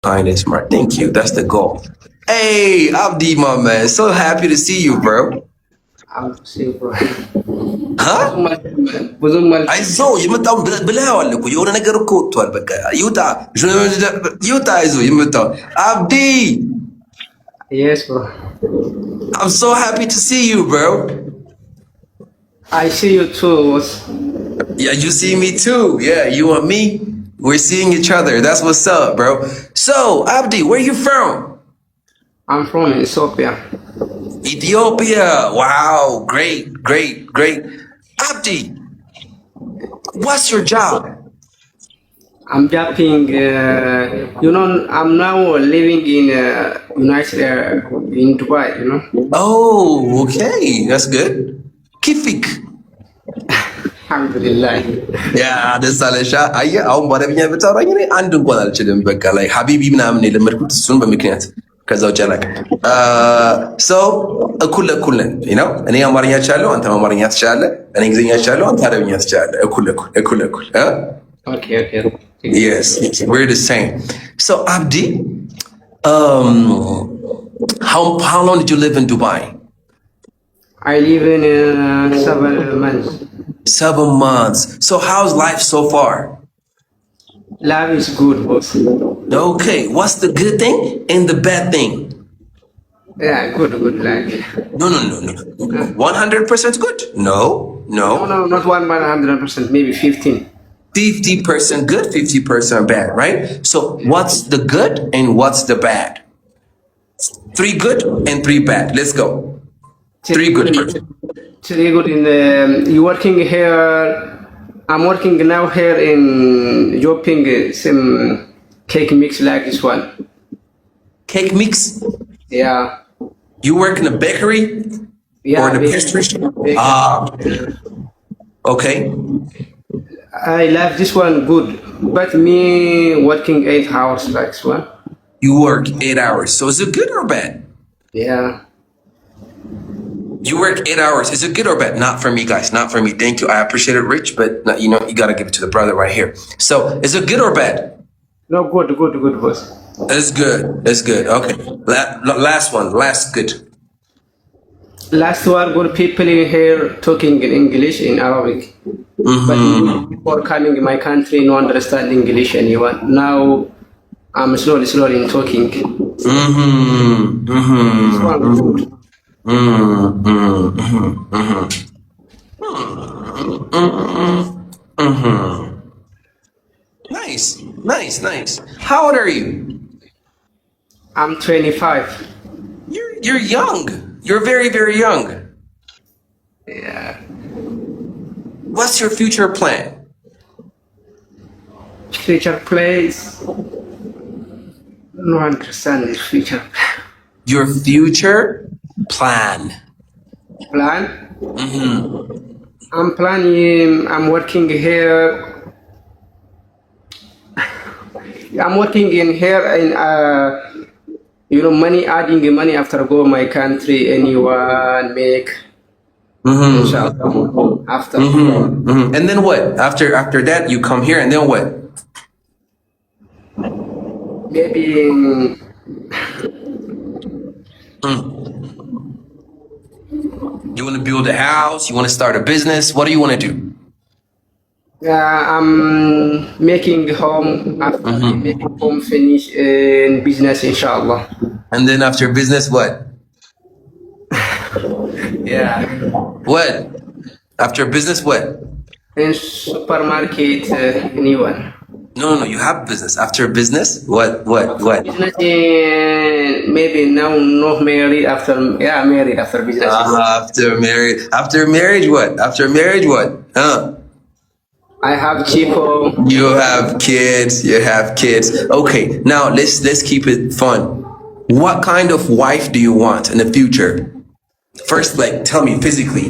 kind and smart. Thank you. That's the goal. Hey, Abdi, my man. So happy to see you, bro. I'm saying, bro. Huh? አይዞ የመጣውን ብለኸዋል እኮ የሆነ ነገር እኮ ወጥቷል። በቃ ይውጣ ይውጣ። አይዞ የመጣው አብዲ። Yes, bro. I'm so happy to see you, bro. I see you too. Yeah, you see me too. Yeah, you and me, we're seeing each other. That's what's up, bro. So, Abdi, where you from? I'm from Ethiopia. Ethiopia. Wow, great, great, great. Abdi, what's your job? I'm jumping. I'm now living in United in Dubai. Oh, okay, that's good. Kifik. Alhamdulillah. ያ ደስ አለሻ። አየህ አሁን በአረብኛ ብታወራኝ እኔ አንድ እንኳን አልችልም። በቃ ላይ ሀቢቢ ምናምን የለመድኩት እሱን በምክንያት ከዛ ውጭ አላውቅም። ሰው እኩል ለእኩል ነን ነው። እኔ አማርኛ ትችላለሁ፣ አንተ አማርኛ ትችላለህ። እኔ እንግሊዝኛ ትችላለሁ፣ አንተ አረብኛ ትችላለህ። እኩል ለእኩል Okay. Yes, we're the same. So Abdi, how long did you live in Dubai? I live in 7 months. 7 months. So how's life so far? Life is good, boss. Okay, what's the good thing and the bad thing? Yeah, good life. No. 100% good? No. No, not 100%, maybe 15. 50% good, 50% bad, right? So what's the good and what's the bad? 3 good and 3 bad. Let's go. 3 good first. 3 good in the. You working here? I'm working now here in Yoping, some cake mix like this one. Cake mix? Yeah. You work in a bakery? Yeah. Or in a pastry shop? Okay. I love this one good, but me working 8 hours like this one. You work 8 hours. So is it good or bad? Yeah. You work 8 hours. Is it good or bad? Not for me, guys. Not for me. Thank you. I appreciate it, Rich, but you got to give it to the brother right here. So is it good or bad? No, good, boss. It's good. It's good. Okay. Last one. Last good. Last one, good people in here talking in English, in Arabic. But before coming in my country, no understand English anyone. Now I'm slowly in talking. This one good. Nice. How old are you? I'm 25. You're young. You're very, very young. Yeah. What's your future plan? Future place. No understand this future. Your future plan. Plan? I'm planning. I'm working here. I'm working in here in money, adding money after go my country. Anyone make? Inshallah. After. And then what? After that, you come here, and then what? Maybe. You want to build a house? You want to start a business? What do you want to do? I'm making home after making home finish in business, inshallah. And then after business, what? Yeah. What? After business, what? In supermarket, anyone. No. You have business. After business, what? Business in maybe now not married after married after business. After marriage, what? After marriage, what? I have Chico. You have kids. Okay, now let's keep it fun. What kind of wife do you want in the future? First, like, tell me physically.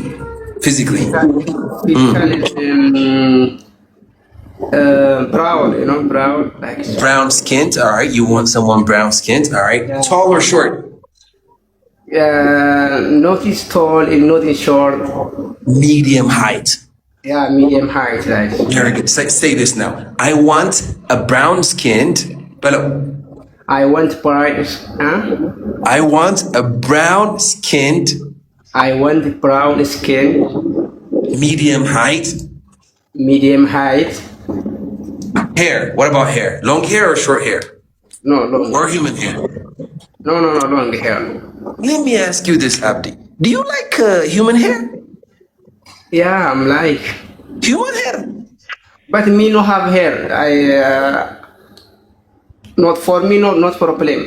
Brown, brown. Like Brown skinned, all right. You want someone brown skinned, all right. Yeah. Tall or short? Not is tall and not is short. Medium height. Yeah, medium height, like. Very good. Say this now. I want a brown skinned, I want bright. Huh? I want a brown skinned. I want brown skin. Medium height. Medium height. Hair. What about hair? Long hair or short hair? No, long. Or human hair? No, long hair. Let me ask you this, Abdi. Do you like human hair? Yeah, I'm like. Human hair? But me no have hair. Not for me, not problem.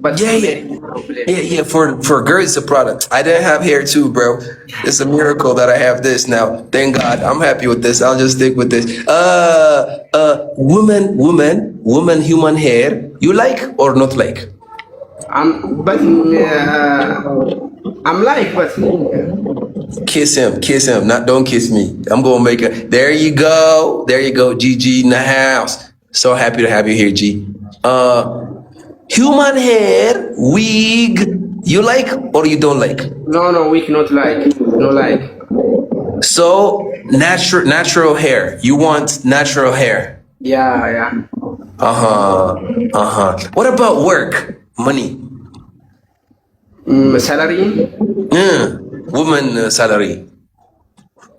But yeah. For girls, it's a product. I didn't have hair too, bro. It's a miracle that I have this now. Thank God. I'm happy with this. I'll just stick with this. Woman, human hair. You like or not like? I'm like, but Kiss him. Not don't kiss me. I'm gonna make it. There you go, GG in the house. So happy to have you here, G. Human hair, wig. You like or you don't like? No, wig not like. No like. So natural hair. You want natural hair? Yeah. What about work? Money? Salary? Woman salary.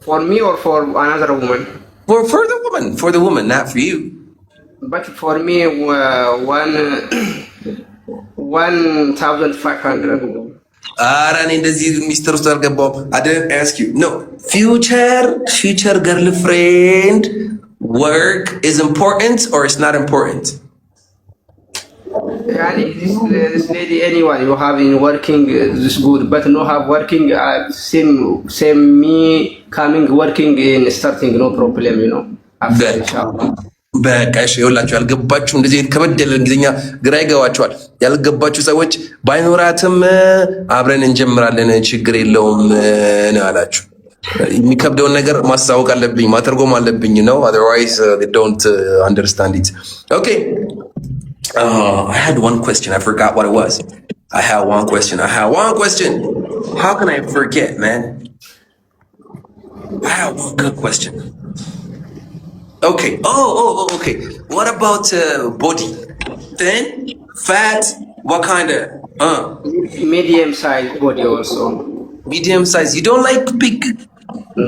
For me or for another woman? For the woman, not for you. But for me, 1,500. I didn't ask you. No, future girlfriend. Work is important or it's not important? This lady, anyone you have in working is good, but no have working same me coming working in starting no problem, you know. በቃ እሺ ይኸውላችሁ ያልገባችሁ እንደዚህ ከበድ ያለ እንግሊዝኛ ግራ ይገባችኋል። ያልገባችሁ ሰዎች ባይኖራትም አብረን እንጀምራለን ችግር የለውም ነው ያላችሁ። የሚከብደውን ነገር ማሳወቅ አለብኝ ማተርጎም አለብኝ ነው otherwise they don't understand it. Okay. I had one question. I forgot what it was. I had one question. How can I forget, man? I had one good question. Okay. Okay. What about body? Thin? Fat? What kind of? Medium size body also. Medium size. You don't like big?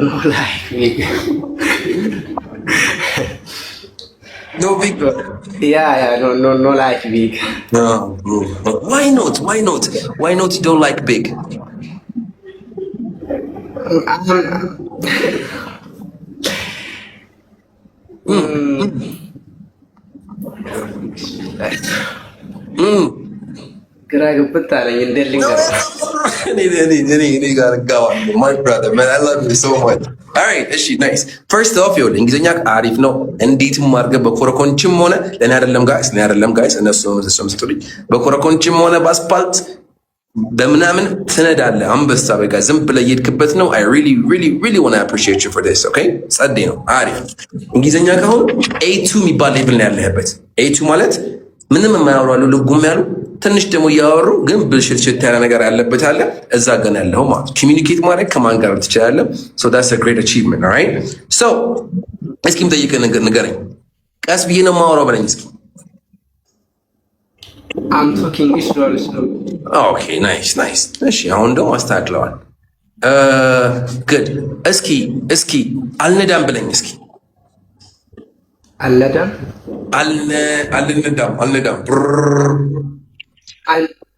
No like big. No big. Yeah. No like big. No. Why not? Why not you don't like big? ግራ ግብት አለኝ እንዴት ልንገር እኔ ጋር ጋር my brother man I love you so much. All right እሺ nice. First off ይኸውልህ እንግሊዝኛ አሪፍ ነው እንዴትም አድርገህ በኮረኮንችም ሆነ ለኔ አይደለም ጋይስ እነሱም ስጡልኝ በኮረኮንችም ሆነ በአስፓልት በምናምን ትነዳለህ አንበሳ በቃ ዝም ብለህ እየሄድክበት ነው። I really want to appreciate you for this. Okay ጸዴ ነው አሪፍ እንግሊዝኛ ካሁን A2 የሚባል ሌቭል ነው ያለህበት። A2 ማለት ምንም የማያወሩ ልጉም ያሉ ትንሽ ደግሞ እያወሩ ግን ብልሽት ያለ ነገር ያለበት አለ እዛ ገና ያለው ማለት ኮሚኒኬት ማድረግ ከማን ጋር ትችላለህ። So that's a great achievement. All right so እስኪ የምጠይቅህ ነገር ንገረኝ ቀስ ብዬ ነው የማወራው በለኝ እስኪ I'm talking slow. Okay nice እሺ አሁን ደግሞ አስተካክለዋል good እስኪ አልነዳም በለኝ እስኪ አልነዳም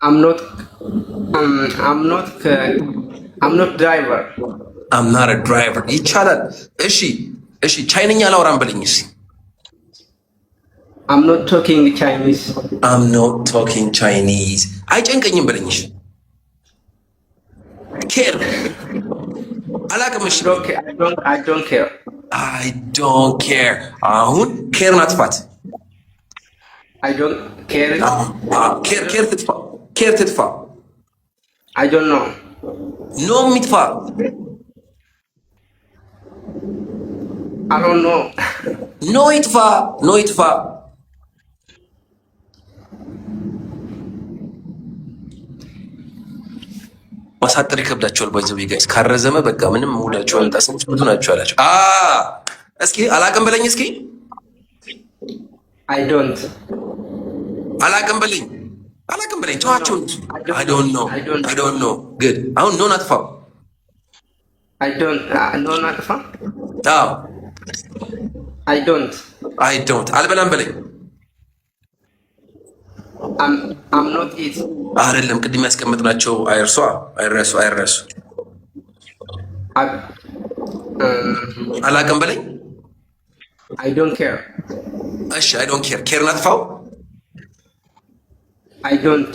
I'm not driver. I'm not a driver. ይቻላል እሺ ቻይንኛ አላወራም በለኝ እስኪ I'm not talking Chinese. አይጨንቀኝም በለኝ እሺ care አላቅም እሺ I don't care. I don't care. አሁን care ናጥፋት I don't care. care ትጥፋ I don't know. no የሚጥፋ I don't know. no ይጥፋ ማሳጠር ይከብዳቸዋል። ባይዘው ጋይስ ካረዘመ በቃ ምንም ሙዳቸው አንጣሰሙት ብዙ ናቸው አላቸው። እስኪ አላቅም በለኝ እስኪ I don't አላቅም በለኝ ተዋቸውን። I don't know good አሁን ኖን አጥፋው። ኖን አጥፋ። አዎ I don't አልበላም በለኝ። I'm not eat አይደለም ቅድም ያስቀመጥናቸው አይረሱ። አላቅም በለኝ። I don't care። እሺ I don't care ኬርን አጥፋው። I don't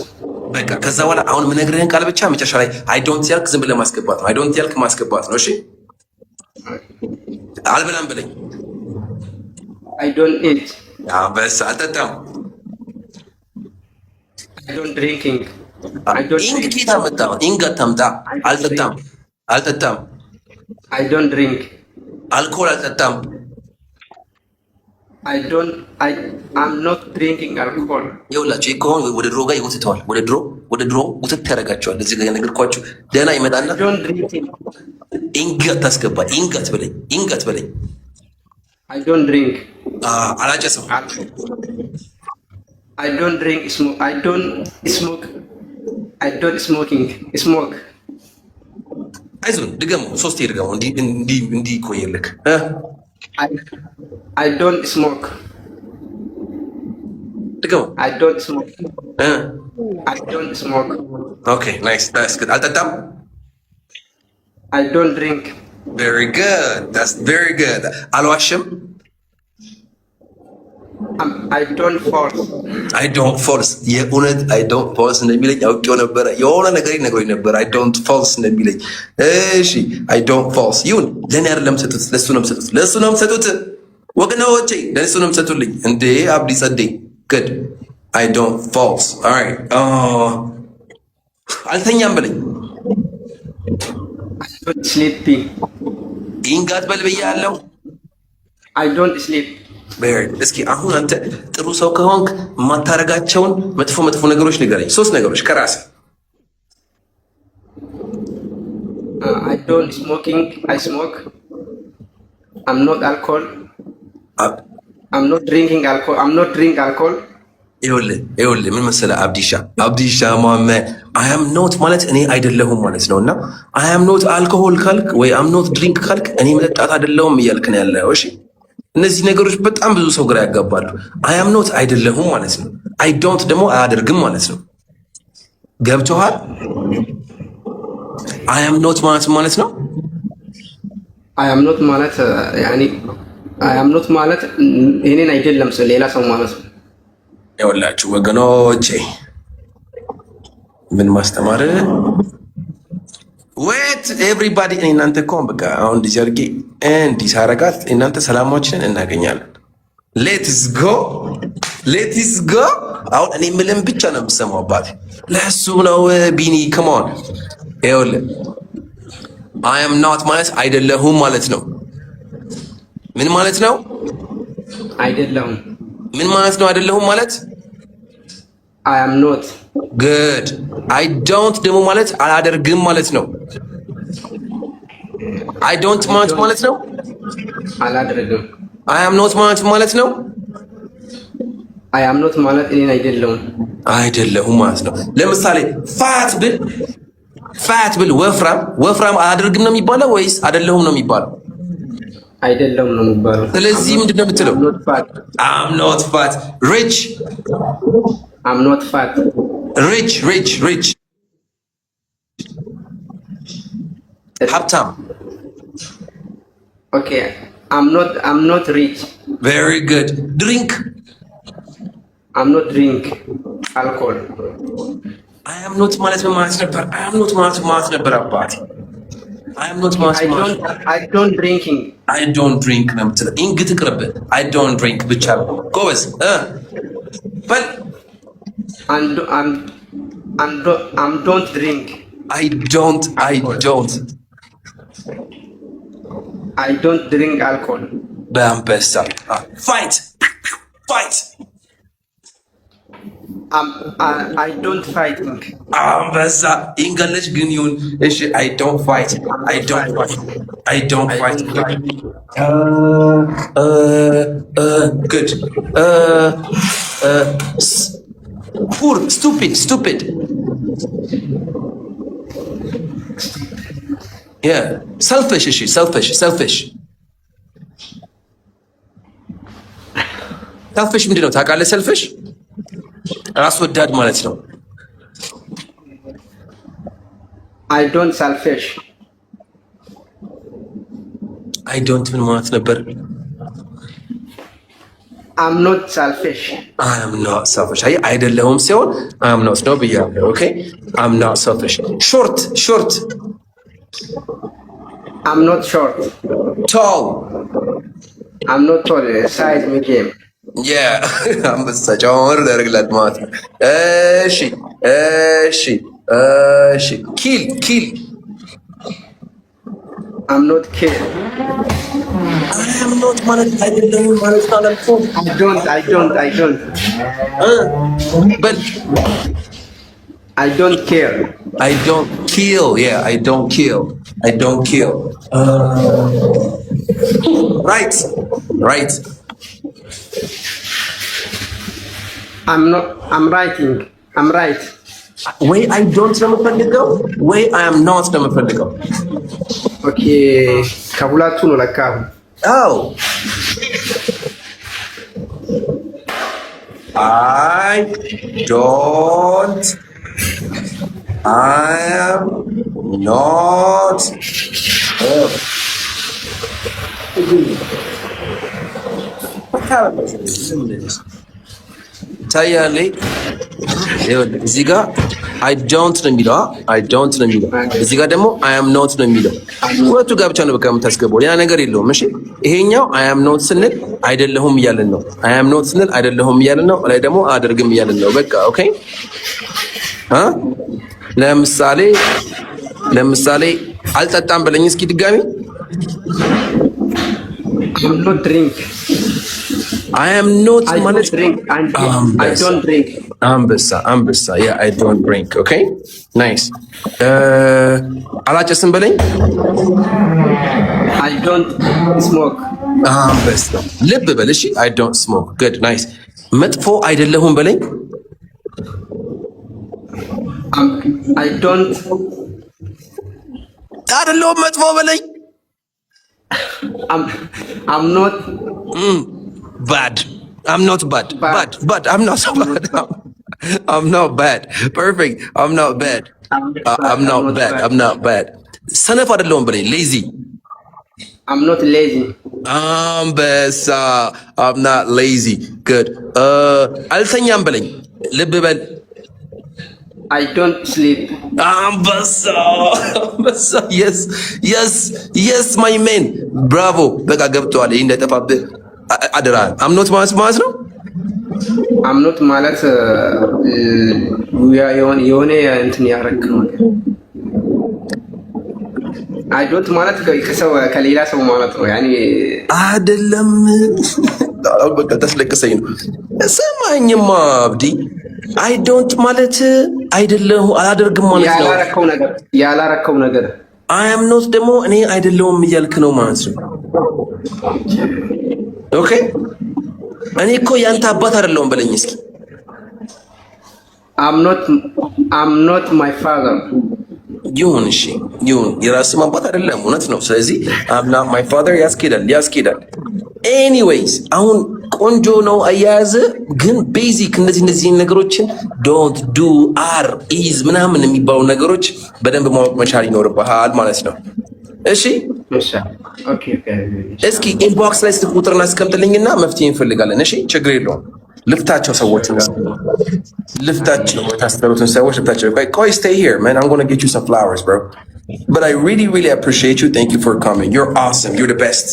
በቃ ከዛ በኋላ አሁን የምነግርህን ቃል ብቻ መጨረሻ ላይ I don't ያልክ ዝም ብለህ ማስገባት ነው። I don't ያልክ ማስገባት ነው። እሺ አልበላም በለኝ። I don't eat። በስ አልጠጣም። I don't drinking። ኢንግ ኬታ መጣ። ኢንግ አታምጣ። አልጠጣም። I don't drink። አልኮል አልጠጣም። I'm not drinking alcohol። ይኸውላችሁ ይሄ ከሆነ ወደ ድሮ ጋር ይወትተዋል። ወደ ድሮ ውትት ያደርጋቸዋል። እዚህ ጋር ነገርኳችሁ። ደህና ይመጣና ኢንግ አታስገባ። ኢንግ አትበለኝ። I don't drink። አላጨስም። I don't drink smoke። I don't smoke። I don't smoke። አይዞን ድገሙ። 3 ድገሙ። እንዲህ ቆየልክ። I don't smoke። ድገሙ። I don't smoke። Okay, nice. That's good. አልጠጣም። I don't drink። Very good. That's very good. አልዋሽም። I don't false። የእውነት I don't false እንደሚለኝ አውቄው ነበረ። የሆነ ነገር ይነግረኝ ነበር I don't false እንደሚለኝ። እሺ I don't false ይሁን። ለኔ አይደለም ሰጡት፣ ለሱ ነው ሰጡት። ወገኖቼ ለሱ ነው ሰጡልኝ። እንዴ አብዲ ጸዴ good I don't false። all right አልተኛም በለኝ። I don't sleeping። ኢንጋት በልብያለሁ። I don't sleep። እስኪ አሁን አንተ ጥሩ ሰው ከሆንክ የማታረጋቸውን መጥፎ ነገሮች ንገረኝ። 3 ነገሮች ከራስህ። I don't smoking። I smoke። I'm not alcohol። I'm not drinking alcohol። I'm not drink alcohol። ይኸውልህ ምን መሰለህ አብዲሻ መሐመድ I am not ማለት እኔ አይደለሁም ማለት ነውና I am not alcohol ካልክ ወይ I'm not drink ካልክ እኔ መጠጣት አይደለሁም እያልክ ነው ያለው። እሺ እነዚህ ነገሮች በጣም ብዙ ሰው ግራ ያጋባሉ። I am not አይደለሁም ማለት ነው። I don't ደግሞ አያደርግም ማለት ነው። ገብቶሃል? I am not ማለት ነው። I am not ማለት ያኒ I am not ማለት እኔን አይደለም ሌላ ሰው ማለት ነው። ይኸውላችሁ ወገኖቼ ምን ማስተማር ዌት ኤቭሪባዲ እናንተ እኮ በቃ አሁን እንደዚህ አድርጌ እንዲህ ሳረጋት እናንተ ሰላማችንን እናገኛለን። ሌትስ ጎ። አሁን እኔ ምንም ብቻ ነው የምሰማው አባቴ። ለሱ ነው ቢኒ ከመሆን ይኸውልህ I am not ማለት አይደለሁም ማለት ነው። ምን ማለት ነው? አይደለሁም። ምን ማለት ነው? አይደለሁም ማለት I am not። good I don't ደግሞ ማለት አላደርግም ማለት ነው። I don't ማለት ነው አላደርግም። I am not ማለት ነው I am not ማለት እኔን አይደለሁም ማለት ነው። ለምሳሌ ፋት ብል ወፍራም አላደርግም ነው የሚባለው ወይስ አይደለሁም ነው የሚባለው? አይደለሁም ነው የሚባለው። ስለዚህ ምንድን ነው የምትለው? I'm not fat። rich I'm not fat። rich ሀብታም። okay I'm not rich። very good drink I'm not drink alcohol። I am not ማለት ምን ማለት ነበር? I am not ማለት ነበር አባቴ። I am not ማለት I don't drinking። I don't drink ነው የምትለው። ኢንግ ትቅርብህ። I don't drink ብቻ ጎበዝ በል I'm don't drink። I don't drink alcohol። በአንበሳ fight I don't fighting። አንበሳ ኢንግሊሽ ግን ይሁን እሺ። I don't fight። good Poor, stupid. Yeah, selfish is she? Selfish. Selfish ምንድን ነው ታውቃለህ? selfish ራስ ወዳድ ማለት ነው። I don't selfish. I don't ምን ማለት ነበር? I'm not selfish. I am not selfish. አይደለሁም ሲሆን I am not ነው ብያለሁ። Okay, I'm not selfish. Short. I'm not short. Tall. I'm not tall. Size medium. Yeah. አንበሳ ጨመር ያደርግላት ማለት ነው። እሺ kill. I'm not kill. I am not ማለት አይደለሁም ማለት አላልኩም። I don't. But I don't care. I don't kill. Yeah, I don't kill. Right. I'm writing. I'm right. Way I don't ነው የምፈልገው ወይ I am not ነው የምፈልገው። ኦኬ ከሁለቱ ነው ለካ። Oh. I don't. I am not. ታያሌ እዚህ ጋር አይ ዶንት ነው የሚለው። እዚህ ጋር ደግሞ አይ አም ኖት ነው የሚለው። ሁለቱ ጋር ብቻ ነው በቃ የምታስገባው፣ ሌላ ነገር የለውም። እሺ ይሄኛው አይ አም ኖት ስንል አይደለሁም እያልን ነው። አይ አም ኖት ስንል አይደለሁም እያልን ነው። ላይ ደግሞ አደርግም እያልን ነው። በቃ ኦኬ። ለምሳሌ አልጠጣም በለኝ እስኪ ድጋሚ። I'm not drink. I am not I don't drink. I don't drink. አንበሳ yeah, I don't drink. Okay, nice. አላጨስም በለኝ። I don't smoke. አንበሳ ልብ በል እሺ። I don't smoke. Good, nice. መጥፎ አይደለሁም በለኝ። I don't አይደለሁም መጥፎ በለኝ። I'm not bad. I'm not bad. I'm not so bad. I'm not bad. Perfect. I'm not bad. I'm not bad. ሰነፍ አይደለሁም በለኝ። lazy. I'm not lazy. አንበሳ I'm not lazy. Good. አልተኛም በለኝ። ልብ በል። I don't sleep. አንበሳ yes my man. Bravo. በቃ ገብቷል። ይሄ እንዳይጠፋብህ አደራ። አምኖት ማለት ነው። አምኖት ማለት የሆነ እንትን ያረክነው ነገር። አይ ዶንት ማለት ከሌላ ሰው ማለት ነው። ያኔ አይደለም። በቃ ተስለቅሰኝ ነው። ሰማኝማ አብዲ። አይ ዶንት ማለት አይደለም አላደርግም ማለት ነው። ያላረከው ነገር አይ አም ኖት ደግሞ እኔ አይደለሁም እያልክ ነው ማለት ነው። ኦኬ እኔ እኮ ያንተ አባት አይደለሁም በለኝ እስኪ። I'm not my father. ይሁን እሺ ይሁን። የራስህ አባት አይደለም፣ እውነት ነው። ስለዚህ I'm not my father ያስኬዳል። ኤኒዌይስ አሁን ቆንጆ ነው አያያዝ፣ ግን ቤዚክ እነዚህ ነገሮችን ዶንት ዱ አር ኢዝ ምናምን የሚባሉ ነገሮች በደንብ ማወቅ መቻል ይኖርብሃል ማለት ነው። እሺ እስኪ ኢንቦክስ ላይ ስልክ ቁጥርና አስቀምጥልኝና መፍትሄ እንፈልጋለን። እሺ ችግር የለውም። ልፍታቸው ሰዎች ታስተሩትን ሰዎች ልፍታቸው። ቆይ stay here man, I'm going to get you some flowers bro, but I really appreciate you. Thank you for coming. You're awesome. You're the best.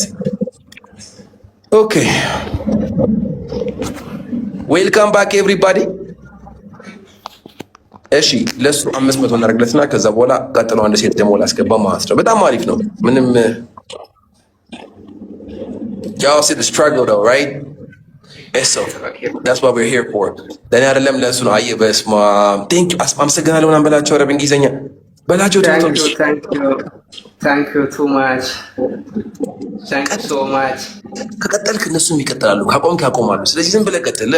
Okay, welcome back everybody. እሺ ለሱ 500 እናደርግለትና ከዛ በኋላ ቀጥሎ አንድ ሴት ደግሞ ላስገባ ማለት ነው። በጣም አሪፍ ነው። ምንም y'all see the struggle though, right? It's okay. That's what we're here for. ለኔ አይደለም ለሱ ነው። አየ በስማ thank you አመሰግናለሁ ምናምን በላቸው። ኧረ በእንግሊዘኛ በላቸው። thank you too much. thank you so much. ከቀጠልክ እነሱም ይቀጥላሉ፣ ካቆምክ ያቆማሉ። ስለዚህ ዝም ብለህ ቀጥል።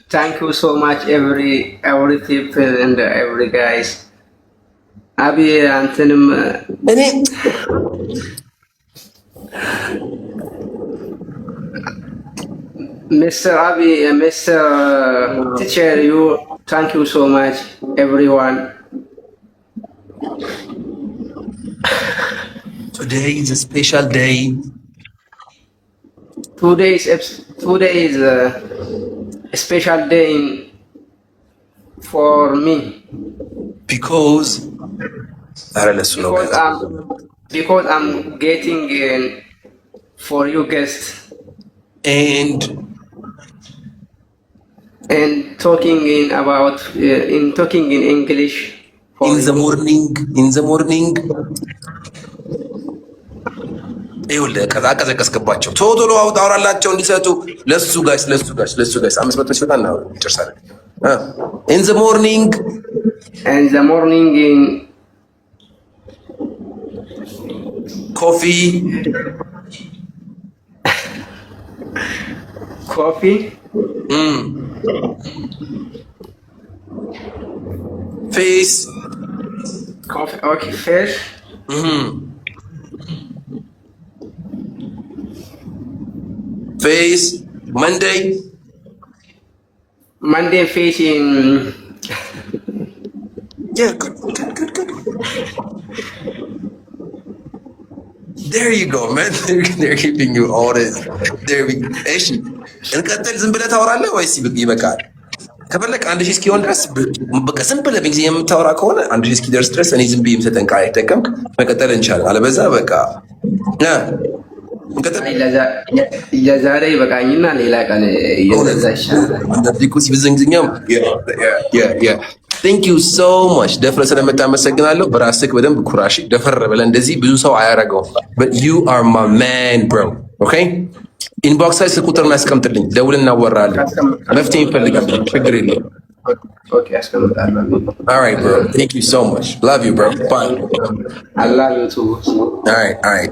Thank you so much, every people and every guys. Abi antenim. Mr. Abi, Mr. Teacher, you thank you so much, everyone. Today is a special day. Today is a special day for me because I'm getting in for you guests and talking in English in the morning ይኸውልህ ቀዘቀዝክባቸው ቶሎ አውራላቸው እንዲሰጡ ለሱ ጋይስ 500 ሲወጣ ነው እንጨርሳለን። in the morning in coffee face coffee, okay, fish. Face Monday face in yeah good. There you go man. They're keeping you all this there we እሺ እንቀጥል ዝም ብለህ ታወራለህ ወይስ ይበቃል? ከፈለክ 1000 እስኪሆን ድረስ በቃ ዝም ብለህ በጊዜ የምታወራ ከሆነ 1000 እስኪደርስ ድረስ እኔ ዝም ብዬ የምሰጠን ቃል አይጠቀምክ መቀጠል እንችላለን። አለበዛ በቃ የዛሬ በቃኝና ሌላ ቀን እየዘዛ ይሻላል። ቴንክ ዩ ሶ ማች ደፍረ ስለመጣ አመሰግናለሁ። በራስህ በደንብ ኩራሽ ደፈር ብለህ እንደዚህ ብዙ ሰው አያረገውም። but you are my man bro okay ኢንቦክስ ላይ ስልክ ቁጥር እናስቀምጥልኝ፣ ደውል እናወራለን። መፍትሄ እንፈልጋለን። ችግር የለም። ኦኬ አስቀምጣለሁ። all right bro thank you so much love you bro bye I love you too. all right